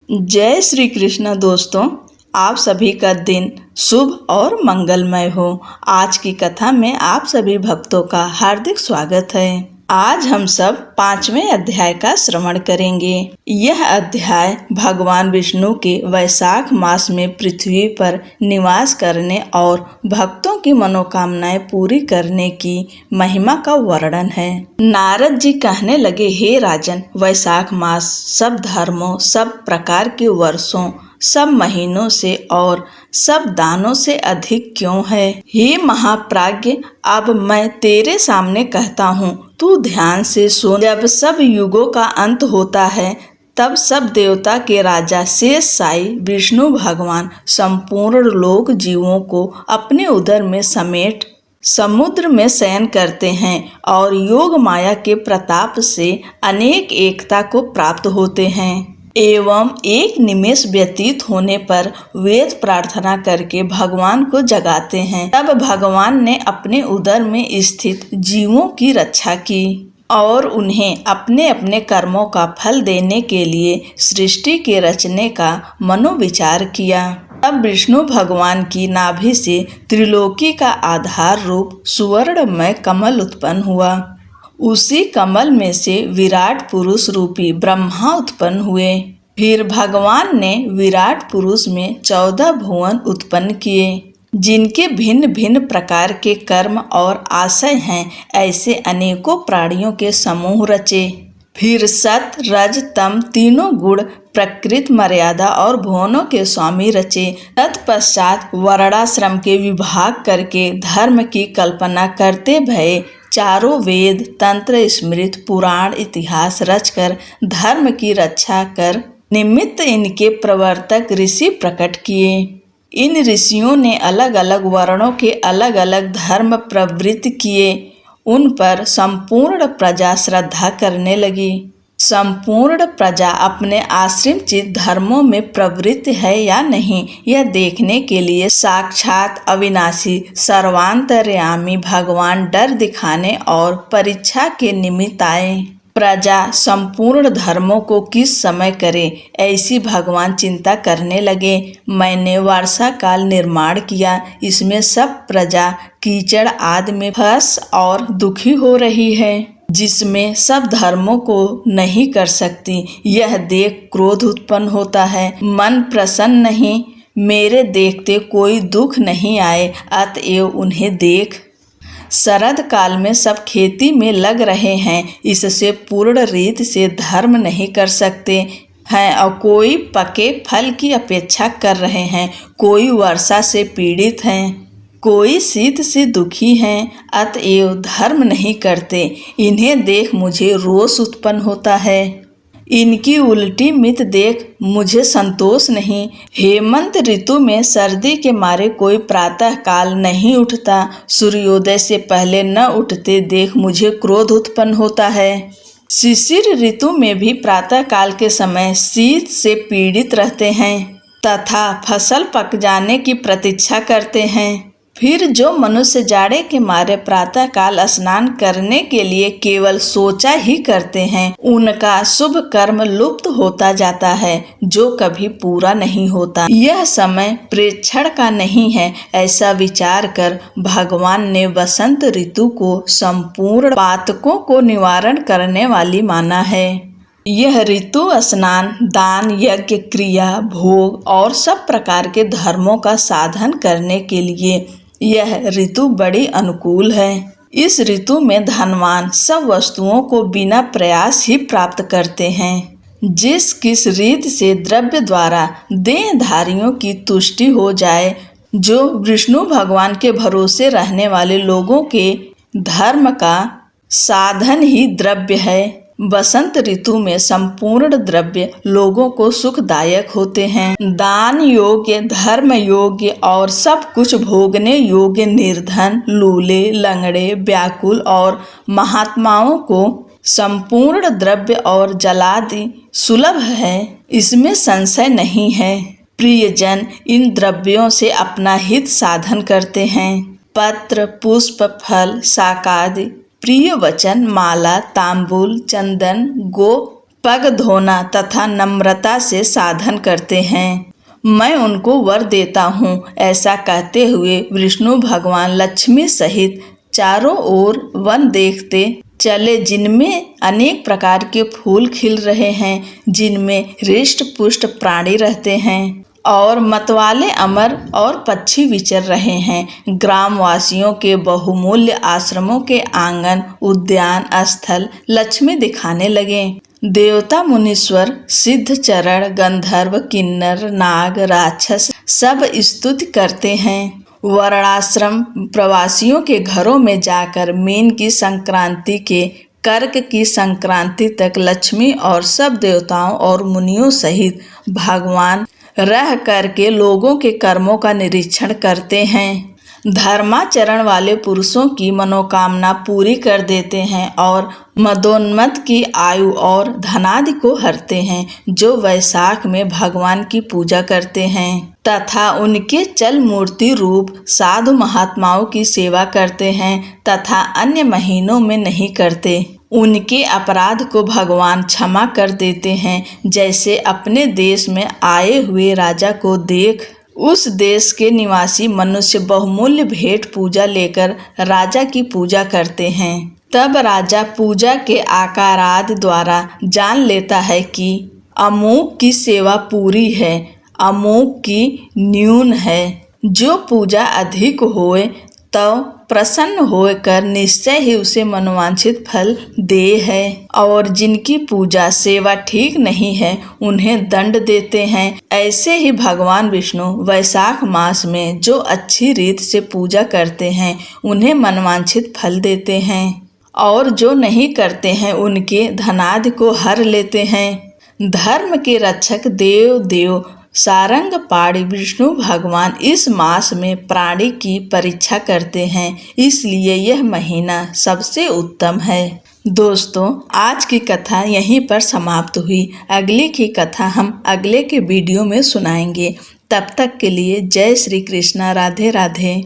जय श्री कृष्ण दोस्तों, आप सभी का दिन शुभ और मंगलमय हो। आज की कथा में आप सभी भक्तों का हार्दिक स्वागत है। आज हम सब 5वें अध्याय का श्रवण करेंगे। यह अध्याय भगवान विष्णु के वैशाख मास में पृथ्वी पर निवास करने और भक्तों की मनोकामनाएं पूरी करने की महिमा का वर्णन है। नारद जी कहने लगे, हे राजन, वैशाख मास सब धर्मों, सब प्रकार के वर्षों, सब महीनों से और सब दानों से अधिक क्यों है? हे महाप्राज्ञ, अब मैं तेरे सामने कहता हूँ, तू ध्यान से सुन। जब सब युगों का अंत होता है, तब सब देवता के राजा शेष साई विष्णु भगवान संपूर्ण लोक जीवों को अपने उदर में समेट समुद्र में शयन करते हैं और योग माया के प्रताप से अनेक एकता को प्राप्त होते हैं एवं एक निमेष व्यतीत होने पर वेद प्रार्थना करके भगवान को जगाते हैं। तब भगवान ने अपने उदर में स्थित जीवों की रक्षा की और उन्हें अपने अपने कर्मों का फल देने के लिए सृष्टि के रचने का मनोविचार किया। तब विष्णु भगवान की नाभि से त्रिलोकी का आधार रूप सुवर्णमय कमल उत्पन्न हुआ। उसी कमल में से विराट पुरुष रूपी ब्रह्मा उत्पन्न हुए। फिर भगवान ने विराट पुरुष में 14 भुवन उत्पन्न किए, जिनके भिन्न भिन्न प्रकार के कर्म और आशय हैं। ऐसे अनेकों प्राणियों के समूह रचे। फिर सत, रज, तम तीनों गुण प्रकृति, मर्यादा और भुवनों के स्वामी रचे। तत्पश्चात वर्णाश्रम के विभाग करके धर्म की कल्पना करते भये चारों वेद, तंत्र, स्मृति, पुराण, इतिहास रचकर धर्म की रक्षा कर निमित्त इनके प्रवर्तक ऋषि प्रकट किए। इन ऋषियों ने अलग अलग वर्णों के अलग अलग धर्म प्रवृत्त किए। उन पर संपूर्ण प्रजा श्रद्धा करने लगी। संपूर्ण प्रजा अपने आश्रमचित धर्मों में प्रवृत्त है या नहीं, यह देखने के लिए साक्षात अविनाशी सर्वांतर्यामी भगवान डर दिखाने और परीक्षा के निमित्त आए। प्रजा संपूर्ण धर्मों को किस समय करे, ऐसी भगवान चिंता करने लगे। मैंने वर्षा काल निर्माण किया, इसमें सब प्रजा कीचड़ आदि में फंस और दुखी हो रही है, जिसमें सब धर्मों को नहीं कर सकती। यह देख क्रोध उत्पन्न होता है, मन प्रसन्न नहीं, मेरे देखते कोई दुख नहीं आए, अतएव उन्हें देख। शरद काल में सब खेती में लग रहे हैं, इससे पूर्ण रीत से धर्म नहीं कर सकते हैं और कोई पके फल की अपेक्षा कर रहे हैं, कोई वर्षा से पीड़ित हैं, कोई शीत से दुखी हैं, अतएव धर्म नहीं करते। इन्हें देख मुझे रोष उत्पन्न होता है। इनकी उल्टी मित देख मुझे संतोष नहीं। हेमंत ऋतु में सर्दी के मारे कोई प्रातः काल नहीं उठता, सूर्योदय से पहले न उठते देख मुझे क्रोध उत्पन्न होता है। शिशिर ऋतु में भी प्रातः काल के समय शीत से पीड़ित रहते हैं तथा फसल पक जाने की प्रतीक्षा करते हैं। फिर जो मनुष्य जाड़े के मारे प्रातः काल स्नान करने के लिए केवल सोचा ही करते हैं, उनका शुभ कर्म लुप्त होता जाता है, जो कभी पूरा नहीं होता। यह समय प्रेक्षण का नहीं है, ऐसा विचार कर भगवान ने वसंत ऋतु को संपूर्ण पातकों को निवारण करने वाली माना है। यह ऋतु स्नान, दान, यज्ञ, क्रिया, भोग और सब प्रकार के धर्मों का साधन करने के लिए यह ऋतु बड़ी अनुकूल है। इस ऋतु में धनवान सब वस्तुओं को बिना प्रयास ही प्राप्त करते हैं। जिस किस रीत से द्रव्य द्वारा देहधारियों की तुष्टि हो जाए, जो विष्णु भगवान के भरोसे रहने वाले लोगों के धर्म का साधन ही द्रव्य है। बसंत ऋतु में संपूर्ण द्रव्य लोगों को सुखदायक होते हैं। दान योग्य, धर्म योग्य और सब कुछ भोगने योग्य निर्धन, लूले, लंगड़े, व्याकुल और महात्माओं को संपूर्ण द्रव्य और जलादि सुलभ है, इसमें संशय नहीं है। प्रियजन इन द्रव्यों से अपना हित साधन करते हैं। पत्र, पुष्प, फल, शाकादि, प्रिय वचन, माला, तांबूल, चंदन, गो पग धोना तथा नम्रता से साधन करते हैं। मैं उनको वर देता हूँ, ऐसा कहते हुए विष्णु भगवान लक्ष्मी सहित चारों ओर वन देखते चले, जिनमें अनेक प्रकार के फूल खिल रहे हैं, जिनमें हृष्ट पुष्ट प्राणी रहते हैं और मतवाले अमर और पक्षी विचर रहे हैं। ग्रामवासियों के बहुमूल्य आश्रमों के आंगन, उद्यान स्थल लक्ष्मी दिखाने लगे। देवता, मुनीश्वर, सिद्ध चरण, गंधर्व, किन्नर, नाग, राक्षस सब स्तुति करते हैं। वर्णाश्रम प्रवासियों के घरों में जाकर मीन की संक्रांति के कर्क की संक्रांति तक लक्ष्मी और सब देवताओं और मुनियों सहित भगवान रह करके लोगों के कर्मों का निरीक्षण करते हैं। धर्माचरण वाले पुरुषों की मनोकामना पूरी कर देते हैं और मदोन्मत्त की आयु और धनादि को हरते हैं, जो वैशाख में भगवान की पूजा करते हैं तथा उनके चल मूर्ति रूप साधु महात्माओं की सेवा करते हैं तथा अन्य महीनों में नहीं करते। उनके अपराध को भगवान क्षमा कर देते हैं। जैसे अपने देश में आए हुए राजा को देख उस देश के निवासी मनुष्य बहुमूल्य भेंट पूजा लेकर राजा की पूजा करते हैं। तब राजा पूजा के आकार आदि द्वारा जान लेता है कि अमुक की सेवा पूरी है, अमुक की न्यून है। जो पूजा अधिक होए तो प्रसन्न होकर निश्चय ही उसे मनोवांछित फल दे है, और जिनकी पूजा सेवा ठीक नहीं है उन्हें दंड देते हैं। ऐसे ही भगवान विष्णु वैशाख मास में जो अच्छी रीत से पूजा करते हैं उन्हें मनवांछित फल देते हैं, और जो नहीं करते हैं उनके धनादि को हर लेते हैं। धर्म के रक्षक देव सारंग पाड़ी विष्णु भगवान इस मास में प्राणी की परीक्षा करते हैं, इसलिए यह महीना सबसे उत्तम है। दोस्तों, आज की कथा यहीं पर समाप्त हुई। अगली की कथा हम अगले के वीडियो में सुनाएंगे। तब तक के लिए जय श्री कृष्णा, राधे राधे।